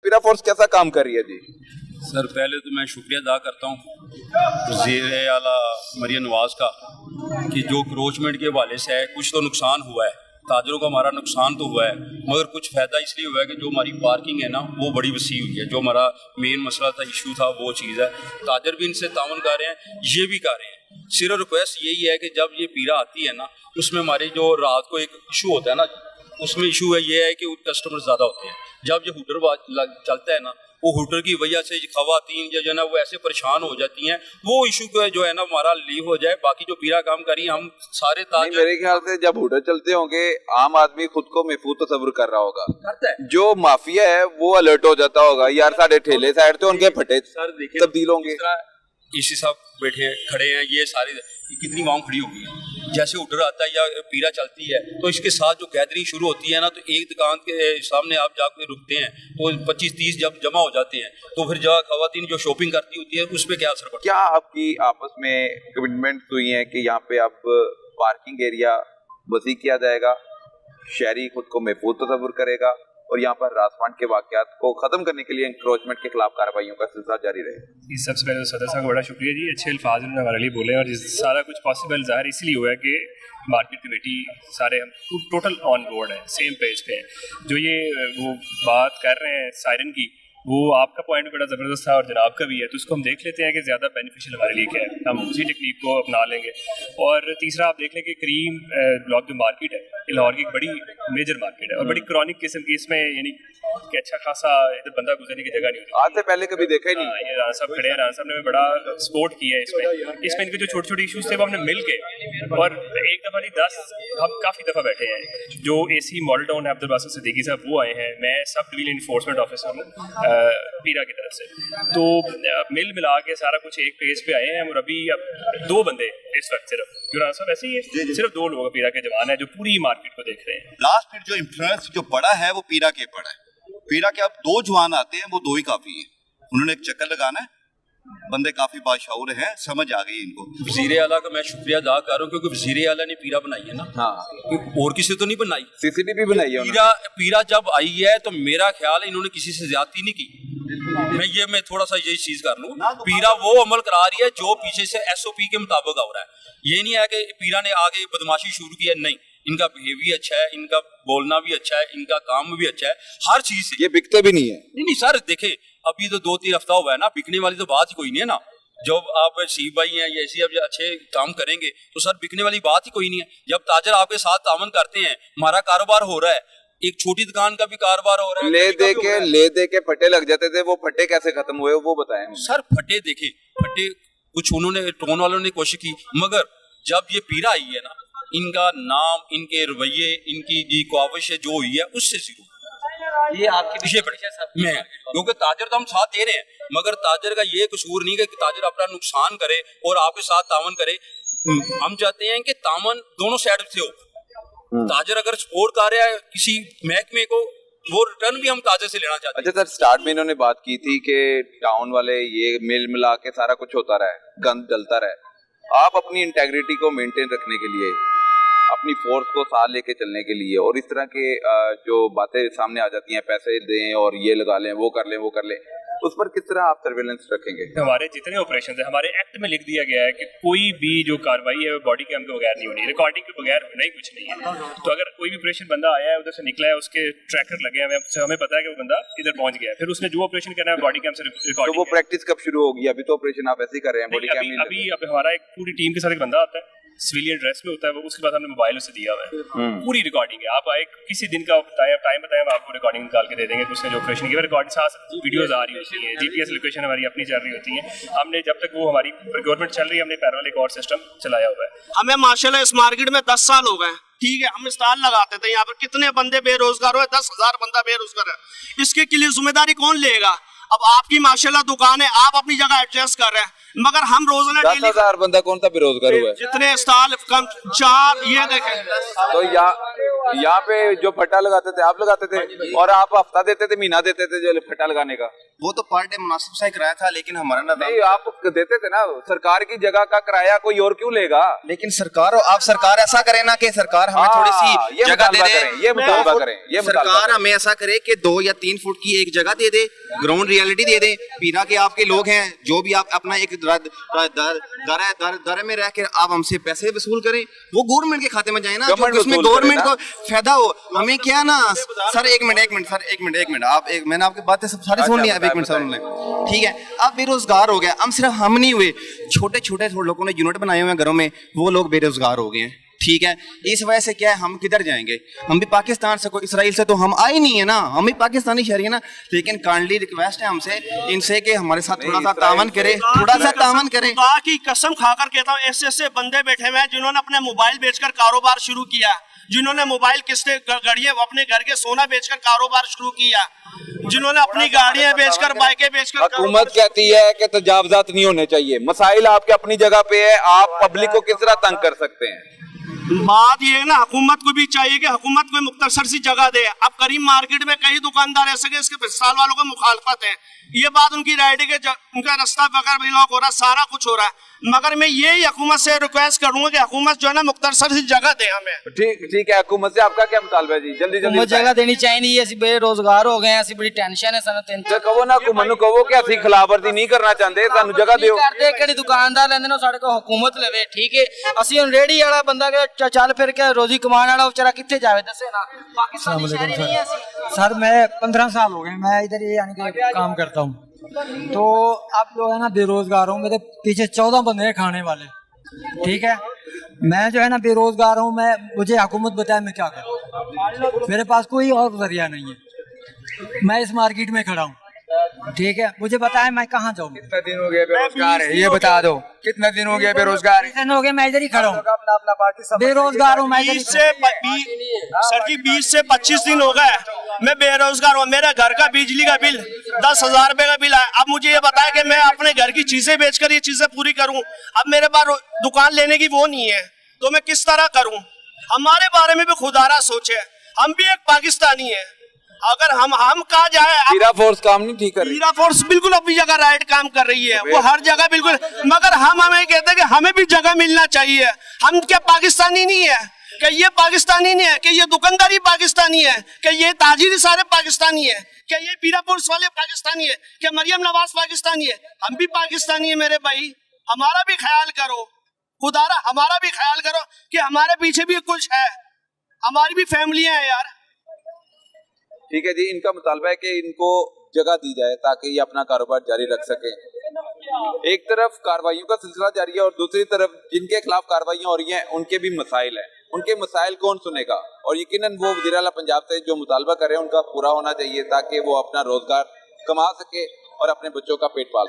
पीरा फोर्स कैसा काम कर रही है जी? सर पहले तो मैं शुक्रिया अदा करता हूँ वज़ीर आला मरियम नवाज़ का कि जो क्रोचमेंट के हवाले से है कुछ तो नुकसान हुआ है, ताजरों का हमारा नुकसान तो हुआ है, मगर कुछ फ़ायदा इसलिए हुआ है कि जो हमारी पार्किंग है ना वो बड़ी वसी हुई है। जो हमारा मेन मसला था, इशू था, वो चीज़ है। ताजर भी इनसे तावन कर रहे हैं, ये भी कर रहे हैं। सिर्फ रिक्वेस्ट यही है कि जब ये पीरा आती है ना उसमें हमारी जो रात को एक इशू होता है ना, उसमें इशू है ये है कि कस्टमर ज़्यादा होते हैं। जब ये हुटर चलता है ना, वो हुटर की वजह से खवातीन जो है ना वो ऐसे परेशान हो जाती हैं, वो इशू को जो है ना हमारा लीव हो जाए। बाकी जो पीरा काम करी हम सारे ताज मेरे ख्याल से जब हुटर चलते होंगे आम आदमी खुद को महफूज तस्वुर कर रहा होगा, करता है। जो माफिया है वो अलर्ट हो जाता होगा, यार साढ़े ठेले साइड तो उनके फटे सर देखिए तब्दील होंगे। इसी सब बैठे हैं, खड़े हैं, ये सारी कितनी वाम खड़ी होगी है। जैसे हुटर आता है या पीरा चलती है तो इसके साथ जो गैदरिंग शुरू होती है ना, तो एक दुकान के सामने आप जाके रुकते हैं तो 25-30 जब जमा हो जाते हैं तो फिर जहाँ खवातीन जो शॉपिंग करती होती है उस पर क्या असर पड़ता है? क्या आपकी आपस में कमिटमेंट हुई है कि यहाँ पे अब पार्किंग एरिया वसी किया जाएगा, शहरी खुद को महफूज तस्वुर करेगा और यहाँ पर हरासमेंट के वाकयात को खत्म करने के लिए इंक्रोचमेंट के खिलाफ कार्रवाइयों का सिलसिला जारी रहे? सबसे पहले तो सदर साहब का बड़ा शुक्रिया जी, अच्छे अल्फाज उन्होंने हमारे लिए बोले और सारा कुछ पॉसिबल ज़ाहिर इसलिए हुआ है कि मार्केट कमेटी सारे हम टोटल ऑन बोर्ड है, सेम पेज पे है। जो ये वो बात कर रहे हैं सायरन की, वो आपका पॉइंट बड़ा ज़बरदस्त था और जनाब का भी है, तो उसको हम देख लेते हैं कि ज़्यादा बेनिफिशियल हमारे लिए क्या है, हम उसी टेक्निक को अपना लेंगे। और तीसरा आप देख लें कि करीम ब्लॉक जो मार्केट है लाहौर की बड़ी मेजर मार्केट है और बड़ी क्रॉनिक किस्म की, इसमें यानी कि अच्छा खासा इधर बंदा गुजरने की जगह नहीं होती। आज से पहले कभी देखा ही नहीं। ये राना साहब खड़े हैं, राना साहब ने बड़ा सपोर्ट किया है इसमें इनके जो छोटे छोटे इश्यूज थे वो हमने मिल के और एक दफ़ा नहीं 10 हम काफ़ी दफ़ा बैठे हैं। जो AC मॉडल टाउन है अब्दुल बासित सिद्दीकी साहब वो आए हैं, मैं सब डिवीजन इन्फोर्समेंट ऑफिसर हूँ पीरा की तरफ से, तो मिल मिला के सारा कुछ एक पेज पे आए हैं। और अभी अब 2 बंदे इस वक्त सिर्फ जो राना साहब ऐसे ही है, सिर्फ 2 लोग पीरा के जवान है जो पूरी मार्केट को देख रहे हैं। लास्ट फिर जो इन्फ्लुएंस जो पड़ा है वो पीरा के पड़ा है। पीरा के अब 2 जवान आते हैं, वो 2 ही काफी हैं। उन्होंने एक चक्कर लगाना है, बंदे काफी बाशऊर हैं, समझ आ गई इनको। वज़ीर आला का मैं शुक्रिया अदा कर रहा हूँ क्योंकि वज़ीर आला ने पीरा बनाई है ना, हाँ, और किसी तो नहीं बनाई। CCTV बनाई है पीरा जब आई है तो मेरा ख्याल है इन्होंने किसी से ज्यादती नहीं की। मैं थोड़ा सा यही चीज कर लूँ, पीरा वो अमल करा रही है जो पीछे से SOP के मुताबिक हो रहा है। ये नहीं है कि पीरा ने आगे बदमाशी शुरू की है, नहीं, इनका बिहेवियर अच्छा है, इनका बोलना भी अच्छा है, इनका काम भी अच्छा है, हर चीज से। ये बिकते भी नहीं है। नहीं सर देखे, अभी तो 2-3 हफ्ता हुआ है ना, बिकने वाली तो बात ही कोई नहीं है ना। जब आप सी भाई हैं या ऐसी अब अच्छे काम करेंगे तो सर बिकने वाली बात ही कोई नहीं है। जब ताजर आपके साथ तामन करते हैं, हमारा कारोबार हो रहा है, एक छोटी दुकान का भी कारोबार हो रहा है। ले दे के फटे लग जाते थे, वो फटे कैसे खत्म हुए वो बताएं सर। फटे देखे, फटे कुछ उन्होंने टोन वालों ने कोशिश की, मगर जब ये पीरा आई है ना, इनका नाम, इनके रवैये, इनकी जी काविश जो हुई है उससे शुरू ये आपके पीछे पड़े में, क्योंकि ताजर तो हम साथ दे रहे हैं, मगर ताजर का ये कसूर नहीं कि ताजर अपना नुकसान करे और आपके साथ तामन करे। हम चाहते हैं कि तामन दोनों साइड से हो। ताजर अगर सपोर्ट कर रहा है किसी महकमे को, वो रिटर्न भी हम ताजर से लेना चाहते हैं। अच्छा सर, स्टार्ट में इन्होंने बात की थी कि टाउन वाले ये मिल मिला के सारा कुछ होता रहा है, गंद डलता रहा है। आप अपनी इंटेग्रिटी को मेंटेन रखने के लिए, अपनी फोर्स को साथ लेके चलने के लिए और इस तरह के जो बातें सामने आ जाती हैं, पैसे दें और ये लगा लें, वो कर लें, वो कर लें, उस पर किस तरह आप सर्वेलेंस रखेंगे? हमारे जितने ऑपरेशन है, हमारे एक्ट में लिख दिया गया है कि कोई भी जो कार्रवाई है वो बॉडी कैम के बगैर नहीं होनी, रिकॉर्डिंग के बगैर होना ही कुछ नहीं है। तो अगर कोई भी ऑपरेशन बंदा आया है, उधर से निकला है, उसके ट्रैकर लगे हैं, हमें पता है कि वो बंदा इधर पहुंच गया है, फिर उसने जो ऑपरेशन करना है बॉडी कैम से रिकॉर्डिंग। तो वो प्रैक्टिस कब शुरू होगी? अभी तो ऑपरेशन आप ऐसे ही कर रहे हैं, बॉडी कैम नहीं। अभी हमारा एक पूरी टीम के साथ एक बंदा आता है, सिविलियन ड्रेस में होता है वो, उसके बाद हमने मोबाइल उसे दिया हुआ है, पूरी रिकॉर्डिंग है। आप आए किसी दिन का टाइम बताएं, हम आपको रिकॉर्डिंग निकाल के दे देंगे, उसने जो ऑपरेशन किया, रिकॉर्डिंग साथ वीडियोस आ रही होती हैं, GPS लोकेशन हमारी अपनी चल रही होती है। हमने जब तक वो हमारी गवर्नमेंट चल रही है, हमने पैरेलल एक और सिस्टम चलाया हुआ है। हमें माशाल्लाह इस मार्केट में 10 साल हो गए, ठीक है, हम स्टॉल लगाते थे, यहाँ पर कितने बंदे बेरोजगार हुए, 10,000 बंदा बेरोजगार है। इसके लिए जिम्मेदारी कौन लेगा? अब आपकी माशाल्लाह दुकान है, आप अपनी जगह एडजस्ट कर रहे हैं, मगर हम रोजाना 10,000 बंदा कौन सा बेरोजगार हुआ है? जितने स्टॉल कम 4 ये देखें तो यहाँ पे जो फट्टा लगाते थे आप लगाते थे, और आप हफ्ता देते थे, महीना देते थे जो फट्टा लगाने का? वो तो पर डे मुनासिब सा ही किराया था, लेकिन हमारा ना नहीं, आप देते थे ना, सरकार की जगह का किराया कोई और क्यों लेगा? लेकिन सरकार आप सरकार ऐसा करे ना कि सरकार हमें थोड़ी सी जगह दे दे, ये मुतालबा करें, ये सरकार हमें ऐसा करे कि 2 या 3 फुट की एक जगह दे दे, ग्राउंड रियलिटी दे दे। पीरा के आपके लोग हैं, जो भी आप अपना एक दर में रह के आप हमसे पैसे वसूल करें, वो गवर्नमेंट के खाते में जाए ना, उसमें गवर्नमेंट को फायदा हो। हमें क्या ना सर, एक मिनट आप मैंने आपकी बातें सब सारी सुन ली, एक मिनट सुन लें, ठीक है? अब बेरोजगार हो गया, हम सिर्फ हम नहीं हुए, छोटे छोटे लोगों ने यूनिट बनाए हुए हैं घरों में, वो लोग बेरोजगार हो गए हैं, ठीक है? इस वजह से क्या है, हम किधर जाएंगे? हम भी पाकिस्तान से, कोई इसराइल से तो हम आए नहीं है ना, हम भी पाकिस्तानी शहरी है ना। लेकिन काइंडली रिक्वेस्ट है हमसे इनसे कि हमारे साथ थोड़ा सा तावन करे, थोड़ा सा तावन करे। खुदा की कसम खाकर कहता हूँ, ऐसे ऐसे बंदे बैठे हुए हैं जिन्होंने अपने मोबाइल बेचकर कारोबार शुरू किया, जिन्होंने मोबाइल किस्तें गाड़ियां अपने घर के सोना बेचकर कारोबार शुरू किया, जिन्होंने अपनी गाड़ियां बेचकर बाइकें बेचकर। हुकूमत कहती है कि तजावजात नहीं होने चाहिए, मसाइल आपके अपनी जगह पे है, आप पब्लिक को किस तरह तंग कर सकते हैं? बात ये है ना, हुकूमत को भी चाहिए कि हुकूमत को मुख्तसर सी जगह दे। अब करीम मार्केट में कई दुकानदार ऐसे के इसके साल वालों को मुखालफत है, ये बात उनकी राइट है कि उनका रास्ता बगैर ब्लॉक हो रहा, सारा कुछ हो रहा है, मगर मैं यही हुकूमत से रिक्वेस्ट करूंगा कि हुकूमत जो है ना मुख्तसर सी जगह दे हमें। ठीक है, हुकूमत से आपका क्या मुतालबा है जी? जल्दी जल्दी जगह देनी चाहिए, ਅਸੀਂ बेरोजगार हो गए, ਅਸੀਂ बड़ी टेंशन है ਸਾਨੂੰ ਤਿੰਨ ਤੇ ਕਹੋ ਨਾ, ਹੁਕੂਮਤ ਨੂੰ ਕਹੋ ਕਿ ਅਸੀਂ ਖਿਲਾਫਵਰਜ਼ੀ ਨਹੀਂ ਕਰਨਾ ਚਾਹੁੰਦੇ, ਸਾਨੂੰ ਜਗ੍ਹਾ ਦਿਓ। ਕਰਦੇ ਕਿਹੜੀ ਦੁਕਾਨਦਾਰ ਲੈਂਦੇ ਨੇ, ਸਾਡੇ ਕੋਲ ਹੁਕੂਮਤ ਲਵੇ, ਠੀਕ ਹੈ? ਅਸੀਂ ਹੁਣ ਰੇੜੀ ਵਾਲਾ ਬੰਦਾ ਕਿ ਚੱਲ ਫਿਰ ਕੇ ਰੋਜ਼ੀ ਕਮਾਉਣ ਵਾਲਾ ਵਿਚਾਰਾ ਕਿੱਥੇ ਜਾਵੇ, ਦੱਸੇ ਨਾ। ਪਾਕਿस्तानी शहरी नहीं है ਅਸੀਂ। सर मैं 15 साल हो गए, मैं इधर ही यानी कि काम करता हूँ, तो आप लोग है ना बेरोजगार हूँ, मेरे पीछे 14 बंदे हैं खाने वाले, ठीक है? मैं जो है ना बेरोजगार हूँ, मुझे हुकूमत बताए मैं क्या करूँ, मेरे पास कोई और जरिया नहीं है, मैं इस मार्केट में खड़ा हूँ, ठीक है? मुझे बताए मैं कहाँ जाऊँ? कितना दिन हो गया बेरोजगार है, ये बता दो, कितना दिन हो गया बेरोजगार है? हो गया, मैं इधर ही खड़ा हूँ, बेरोजगार हूँ मैं। 20 से 25 दिन हो गए मैं बेरोजगार हूँ। मेरे घर का बिजली का बिल 10,000 रुपए का बिल है। अब मुझे ये बताया कि मैं अपने घर की चीजें बेचकर ये चीजें पूरी करूँ, अब मेरे पास दुकान लेने की वो नहीं है, तो मैं किस तरह करूँ? हमारे बारे में भी खुदारा सोचे, हम भी एक पाकिस्तानी है, अगर हम कहा जाए। पीरा फोर्स काम नहीं ठीक कर रही, पीरा फोर्स बिल्कुल अपनी जगह राइट काम कर रही है, वो हर जगह बिल्कुल, मगर हमें कहते हैं कि हमें भी जगह मिलना चाहिए। हम क्या पाकिस्तानी नहीं है? कि ये पाकिस्तानी नहीं है? कि ये दुकानदारी पाकिस्तानी है? कि ये ताजिरी सारे पाकिस्तानी है? कि ये पीरा फोर्स वाले पाकिस्तानी है? कि मरियम नवाज पाकिस्तानी है? हम भी पाकिस्तानी है मेरे भाई, हमारा भी ख्याल करो, खुदारा हमारा भी ख्याल करो कि हमारे पीछे भी कुछ है, हमारी भी फैमिलियां हैं यार। ठीक है जी, इनका मुतालबा है कि इनको जगह दी जाए ताकि ये अपना कारोबार जारी रख सके। एक तरफ कार्रवाइयों का सिलसिला जारी है और दूसरी तरफ जिनके खिलाफ कार्रवाइयां हो रही हैं उनके भी मसाइल हैं, उनके मसाइल कौन सुनेगा? और यकीनन वो वज़ीर आला पंजाब से जो मुतालबा कर रहे हैं उनका पूरा होना चाहिए ताकि वो अपना रोजगार कमा सके और अपने बच्चों का पेट पाल